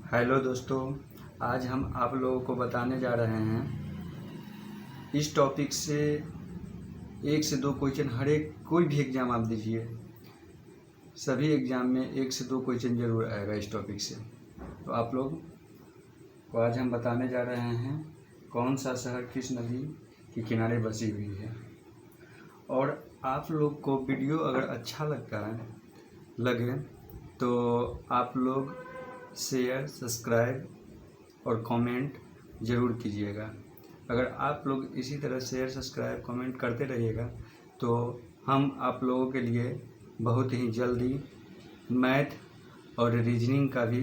Hello दोस्तों, आज हम आप लोगों को बताने जा रहे हैं इस टॉपिक से 1 से 2 क्वेश्चन हर एक कोई भी एग्ज़ाम आप दीजिए, सभी एग्ज़ाम में 1 से 2 क्वेश्चन ज़रूर आएगा इस टॉपिक से। तो आप लोग को आज हम बताने जा रहे हैं कौन सा शहर किस नदी के किनारे बसी हुई है। और आप लोग को वीडियो अगर अच्छा लगे तो आप लोग शेयर, सब्सक्राइब और कमेंट ज़रूर कीजिएगा। अगर आप लोग इसी तरह शेयर, सब्सक्राइब, कमेंट करते रहिएगा तो हम आप लोगों के लिए बहुत ही जल्दी मैथ और रीजनिंग का भी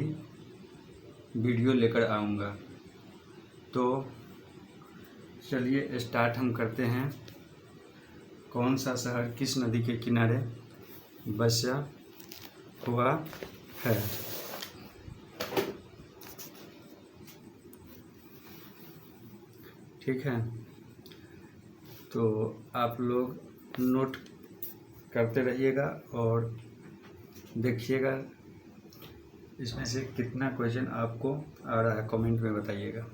वीडियो लेकर आऊँगा। तो चलिए स्टार्ट हम करते हैं। कौन सा शहर किस नदी के किनारे बसा हुआ है। ठीक है, तो आप लोग नोट करते रहिएगा और देखिएगा इसमें से कितना क्वेश्चन आपको आ रहा है, कमेंट में बताइएगा।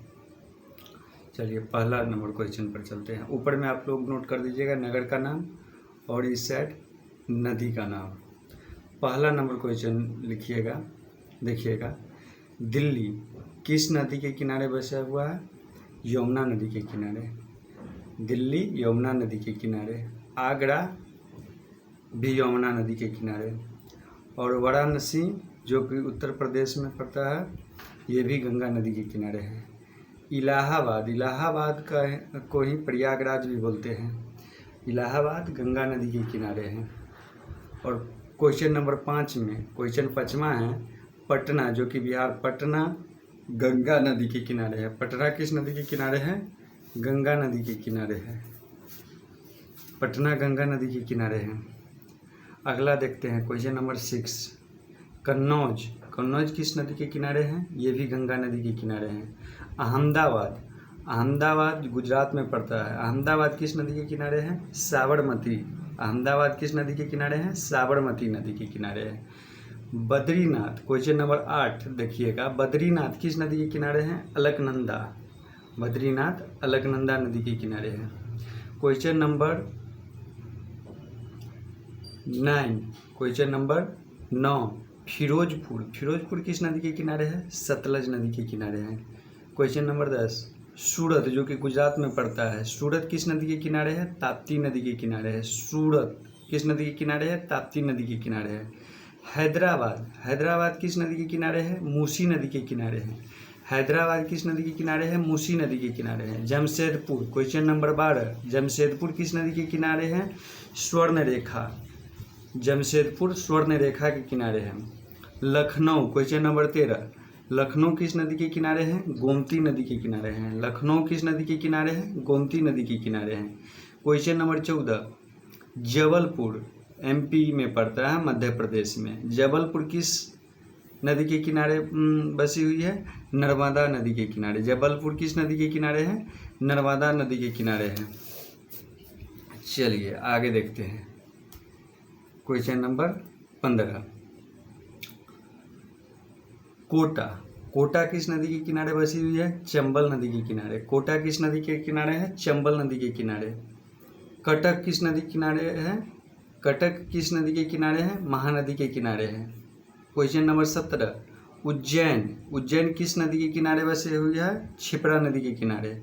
चलिए पहला नंबर क्वेश्चन पर चलते हैं। ऊपर में आप लोग नोट कर दीजिएगा नगर का नाम और इस साइड नदी का नाम। पहला नंबर क्वेश्चन लिखिएगा, देखिएगा। दिल्ली किस नदी के किनारे बसा हुआ है? यमुना नदी के किनारे। दिल्ली यमुना नदी के किनारे। आगरा भी यमुना नदी के किनारे। और वाराणसी जो कि उत्तर प्रदेश में पड़ता है, ये भी गंगा नदी के किनारे है। इलाहाबाद को ही प्रयागराज भी बोलते हैं। इलाहाबाद गंगा नदी के किनारे है। और क्वेश्चन नंबर 5 में, क्वेश्चन 5वां है पटना, जो कि बिहार। पटना गंगा नदी के किनारे है। पटना किस नदी के किनारे है? गंगा नदी के किनारे है। पटना गंगा नदी के किनारे है। अगला देखते हैं क्वेश्चन नंबर 6। कन्नौज किस नदी के किनारे हैं? ये भी गंगा नदी के किनारे हैं। अहमदाबाद गुजरात में पड़ता है। अहमदाबाद किस नदी के किनारे है? साबरमती। अहमदाबाद किस नदी के किनारे है? साबरमती नदी के किनारे है। बद्रीनाथ क्वेश्चन नंबर 8 देखिएगा। बद्रीनाथ किस नदी के किनारे हैं? अलकनंदा। बद्रीनाथ अलकनंदा नदी के किनारे है। क्वेश्चन नंबर 9 फिरोजपुर किस नदी के किनारे है? सतलज नदी के किनारे है। क्वेश्चन नंबर 10 सूरत, जो कि गुजरात में पड़ता है। सूरत किस नदी के किनारे है? ताप्ती नदी के किनारे है। सूरत किस नदी के किनारे है? ताप्ती नदी के किनारे है। हैदराबाद किस नदी के किनारे है? मूसी नदी के किनारे है। हैदराबाद किस नदी के किनारे है? मूसी नदी के किनारे है। जमशेदपुर क्वेश्चन नंबर 12 जमशेदपुर किस नदी के किनारे है? स्वर्णरेखा। जमशेदपुर स्वर्णरेखा के किनारे है। लखनऊ क्वेश्चन नंबर 13 लखनऊ किस नदी के किनारे हैं? गोमती नदी के किनारे हैं। लखनऊ किस नदी के किनारे हैं? गोमती नदी के किनारे हैं। क्वेश्चन नंबर 14 जबलपुर MP में पड़ता है, मध्य प्रदेश में। जबलपुर किस नदी के किनारे बसी हुई है? नर्मदा नदी के किनारे। जबलपुर किस नदी के किनारे है? नर्मदा नदी के किनारे है। चलिए आगे देखते हैं क्वेश्चन नंबर 15 कोटा किस नदी के किनारे बसी हुई है? चंबल नदी के किनारे। कोटा किस नदी के किनारे है? चंबल नदी के किनारे। कटक किस नदी के किनारे है? कटक किस नदी के किनारे है? महानदी के किनारे है। क्वेश्चन नंबर 17 उज्जैन किस नदी के किनारे बसे हुई है? क्षिप्रा नदी के किनारे।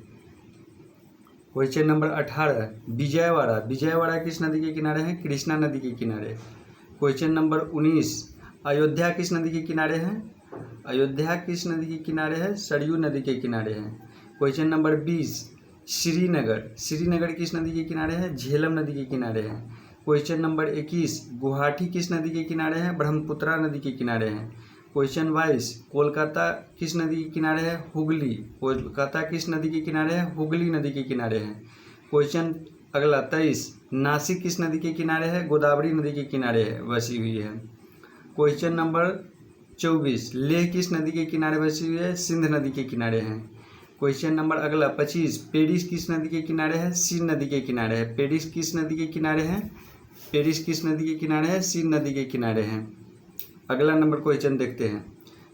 क्वेश्चन नंबर 18 विजयवाड़ा किस नदी के किनारे है? कृष्णा नदी के किनारे। क्वेश्चन नंबर 19 अयोध्या किस नदी के किनारे है? अयोध्या किस नदी के किनारे है? सरयू नदी के किनारे है। क्वेश्चन नंबर 20 श्रीनगर किस नदी के किनारे है? झेलम नदी के किनारे है। क्वेश्चन नंबर 21 गुवाहाटी किस नदी के किनारे है? ब्रह्मपुत्रा नदी के किनारे हैं। क्वेश्चन 22 कोलकाता किस नदी के किनारे है? हुगली। कोलकाता किस नदी के किनारे है? हुगली नदी के किनारे हैं। क्वेश्चन अगला 23 नासिक किस नदी के किनारे है? गोदावरी नदी के किनारे है, बसी हुई है। क्वेश्चन नंबर 24 लेह किस नदी के किनारे बसी हुई है? सिंध नदी के किनारे हैं। क्वेश्चन नंबर अगला 25 पेरिस किस नदी के किनारे है? सीन नदी के किनारे है। पेरिस किस नदी के किनारे है? पेरिस किस नदी के किनारे है? सीन नदी के किनारे हैं। अगला नंबर क्वेश्चन देखते हैं।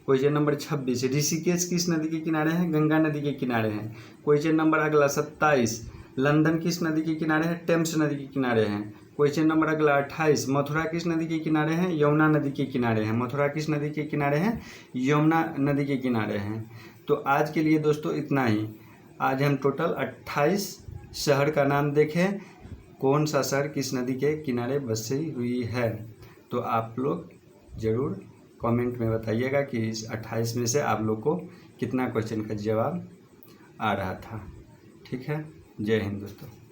क्वेश्चन नंबर 26, ऋषिकेश किस नदी के किनारे है? गंगा नदी के किनारे हैं। क्वेश्चन नंबर अगला 27, लंदन किस नदी के किनारे है? टेम्स नदी के किनारे हैं। क्वेश्चन नंबर अगला 28, मथुरा किस नदी के किनारे हैं? यमुना नदी के किनारे हैं। मथुरा किस नदी के किनारे हैं? यमुना नदी के किनारे हैं। तो आज के लिए दोस्तों इतना ही। आज हम टोटल 28 शहर का नाम देखें, कौन सा शहर किस नदी के किनारे बसी हुई है। तो आप लोग ज़रूर कमेंट में बताइएगा कि इस 28 में से आप लोग को कितना क्वेश्चन का जवाब आ रहा था। ठीक है, जय हिंद दोस्तों।